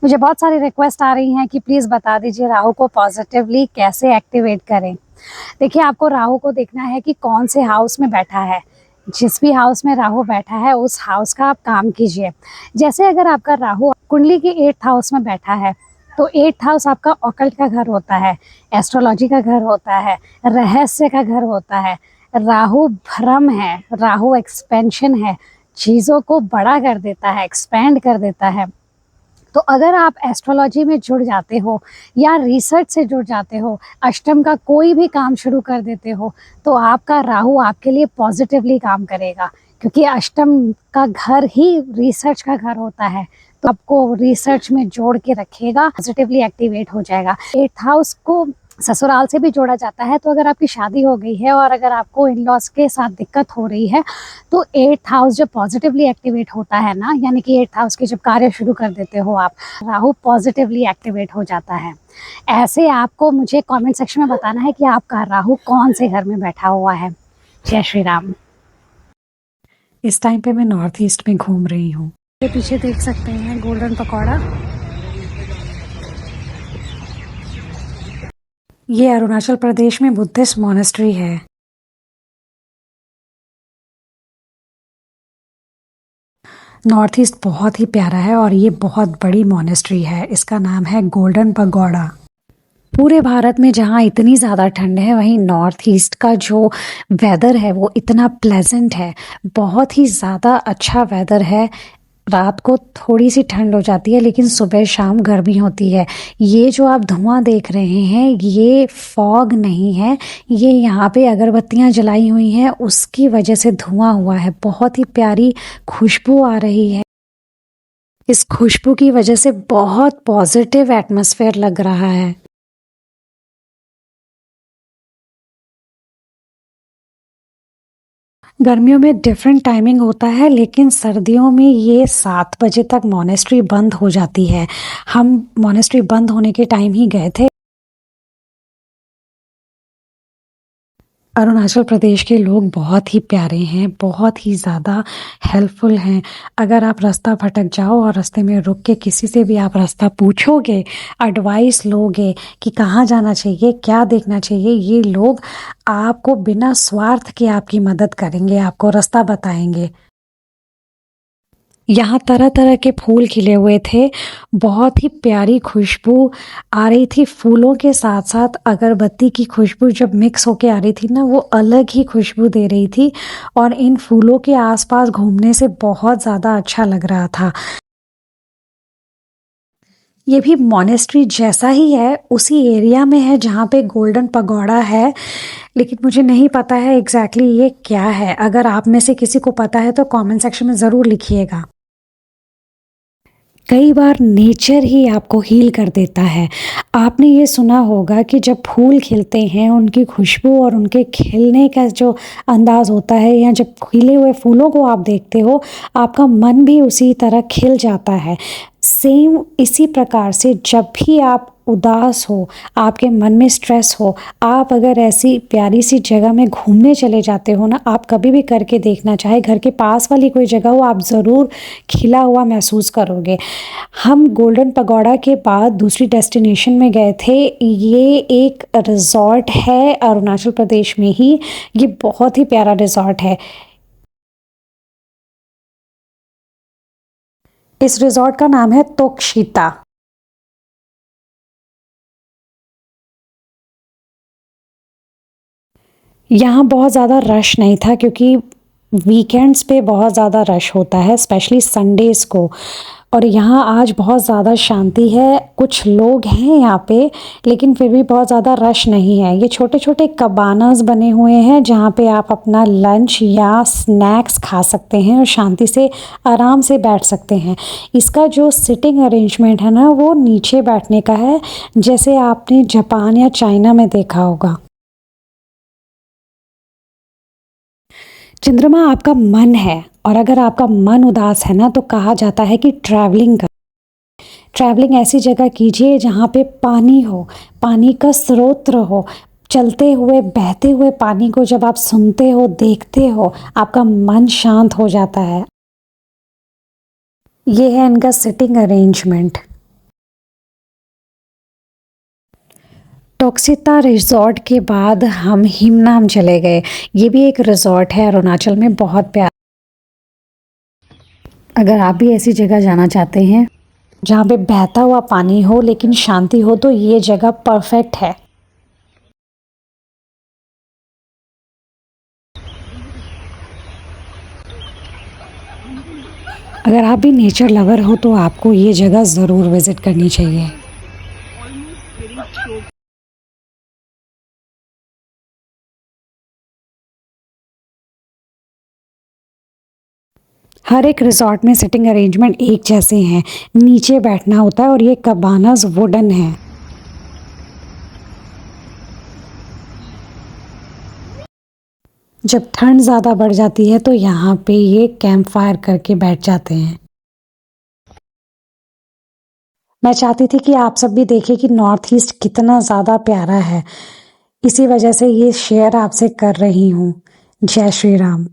मुझे बहुत सारी रिक्वेस्ट आ रही हैं कि प्लीज़ बता दीजिए राहु को पॉजिटिवली कैसे एक्टिवेट करें। देखिए, आपको राहु को देखना है कि कौन से हाउस में बैठा है। जिस भी हाउस में राहु बैठा है उस हाउस का आप काम कीजिए। जैसे अगर आपका राहु कुंडली के 8th हाउस में बैठा है तो 8th हाउस आपका ऑकल्ट का घर होता है, एस्ट्रोलॉजी का घर होता है, रहस्य का घर होता है। राहु भ्रम है, राहु एक्सपेंशन है, चीज़ों को बड़ा कर देता है, एक्सपैंड कर देता है। तो अगर आप एस्ट्रोलॉजी में जुड़ जाते हो या रिसर्च से जुड़ जाते हो, अष्टम का कोई भी काम शुरू कर देते हो, तो आपका राहु आपके लिए पॉजिटिवली काम करेगा, क्योंकि अष्टम का घर ही रिसर्च का घर होता है। तो आपको रिसर्च में जोड़ के रखेगा, पॉजिटिवली एक्टिवेट हो जाएगा। 8th हाउस को ससुराल से भी जोड़ा जाता है। तो अगर आपकी शादी हो गई है और अगर आपको इन लॉज के साथ दिक्कत हो रही है, तो 8th हाउस जब पॉजिटिवली एक्टिवेट होता है ना, यानी कि 8th हाउस के जब कार्य शुरू कर देते हो आप, राहु पॉजिटिवली एक्टिवेट हो जाता है। ऐसे आपको मुझे कमेंट सेक्शन में बताना है कि आपका राहु कौन से घर में बैठा हुआ है। जय श्री राम। इस टाइम पे मैं नॉर्थ ईस्ट में घूम रही हूँ। पीछे देख सकते हैं गोल्डन पकौड़ा। ये अरुणाचल प्रदेश में बुद्धिस्ट मॉनेस्ट्री है। नॉर्थ ईस्ट बहुत ही प्यारा है और ये बहुत बड़ी मॉनेस्ट्री है। इसका नाम है गोल्डन पगोड़ा। पूरे भारत में जहाँ इतनी ज़्यादा ठंड है, वहीं नॉर्थ ईस्ट का जो वेदर है वो इतना प्लेजेंट है। बहुत ही ज़्यादा अच्छा वेदर है। रात को थोड़ी सी ठंड हो जाती है लेकिन सुबह शाम गर्मी होती है। ये जो आप धुआं देख रहे हैं ये फॉग नहीं है, ये यहाँ पे अगरबत्तियाँ जलाई हुई हैं उसकी वजह से धुआं हुआ है। बहुत ही प्यारी खुशबू आ रही है। इस खुशबू की वजह से बहुत पॉजिटिव एटमॉस्फेयर लग रहा है। गर्मियों में डिफरेंट टाइमिंग होता है लेकिन सर्दियों में ये 7 बजे तक मॉनेस्ट्री बंद हो जाती है। हम मॉनेस्ट्री बंद होने के टाइम ही गए थे। अरुणाचल प्रदेश के लोग बहुत ही प्यारे हैं, बहुत ही ज़्यादा हेल्पफुल हैं। अगर आप रास्ता भटक जाओ और रास्ते में रुक के किसी से भी आप रास्ता पूछोगे, एडवाइस लोगे कि कहाँ जाना चाहिए, क्या देखना चाहिए, ये लोग आपको बिना स्वार्थ के आपकी मदद करेंगे, आपको रास्ता बताएंगे। यहाँ तरह तरह के फूल खिले हुए थे। बहुत ही प्यारी खुशबू आ रही थी। फूलों के साथ साथ अगरबत्ती की खुशबू जब मिक्स होके आ रही थी ना, वो अलग ही खुशबू दे रही थी और इन फूलों के आसपास घूमने से बहुत ज़्यादा अच्छा लग रहा था। ये भी मॉनेस्ट्री जैसा ही है, उसी एरिया में है जहाँ पे गोल्डन पगोड़ा है, लेकिन मुझे नहीं पता है एग्जैक्टली ये क्या है। अगर आप में से किसी को पता है तो कमेंट सेक्शन में ज़रूर लिखिएगा। कई बार नेचर ही आपको हील कर देता है। आपने ये सुना होगा कि जब फूल खिलते हैं उनकी खुशबू और उनके खिलने का जो अंदाज़ होता है, या जब खिले हुए फूलों को आप देखते हो आपका मन भी उसी तरह खिल जाता है। सेम इसी प्रकार से जब भी आप उदास हो, आपके मन में स्ट्रेस हो, आप अगर ऐसी प्यारी सी जगह में घूमने चले जाते हो ना, आप कभी भी करके देखना, चाहे घर के पास वाली कोई जगह हो, आप ज़रूर खिला हुआ महसूस करोगे। हम गोल्डन पगोड़ा के बाद दूसरी डेस्टिनेशन में गए थे। ये एक रिज़ॉर्ट है अरुणाचल प्रदेश में ही। ये बहुत ही प्यारा रिज़ॉर्ट है। इस रिज़ॉर्ट का नाम है तोक्शीता। यहाँ बहुत ज़्यादा रश नहीं था क्योंकि वीकेंड्स पे बहुत ज़्यादा रश होता है, स्पेशली संडेज़ को। और यहाँ आज बहुत ज़्यादा शांति है। कुछ लोग हैं यहाँ पे लेकिन फिर भी बहुत ज़्यादा रश नहीं है। ये छोटे छोटे कबानास बने हुए हैं जहाँ पे आप अपना लंच या स्नैक्स खा सकते हैं और शांति से आराम से बैठ सकते हैं। इसका जो सिटिंग अरेंजमेंट है ना, वो नीचे बैठने का है, जैसे आपने जापान या चाइना में देखा होगा। चंद्रमा आपका मन है और अगर आपका मन उदास है ना, तो कहा जाता है कि ट्रैवलिंग ऐसी जगह कीजिए जहाँ पे पानी हो, पानी का स्रोत हो। चलते हुए बहते हुए पानी को जब आप सुनते हो, देखते हो, आपका मन शांत हो जाता है। ये है इनका सिटिंग अरेंजमेंट। टोक्सिता रिजॉर्ट के बाद हम हिमनाम चले गए। ये भी एक रिजॉर्ट है अरुणाचल में, बहुत प्यारा। अगर आप भी ऐसी जगह जाना चाहते हैं जहाँ पे बहता हुआ पानी हो लेकिन शांति हो, तो ये जगह परफेक्ट है। अगर आप भी नेचर लवर हो तो आपको ये जगह ज़रूर विज़िट करनी चाहिए। हर एक रिजॉर्ट में सिटिंग अरेंजमेंट एक जैसे हैं, नीचे बैठना होता है और ये कबानास वुडन है। जब ठंड ज़्यादा बढ़ जाती है तो यहाँ पे ये कैंप फायर करके बैठ जाते हैं। मैं चाहती थी कि आप सब भी देखें कि नॉर्थ ईस्ट कितना ज़्यादा प्यारा है, इसी वजह से ये शेयर आपसे कर रही हूँ। जय श्री राम।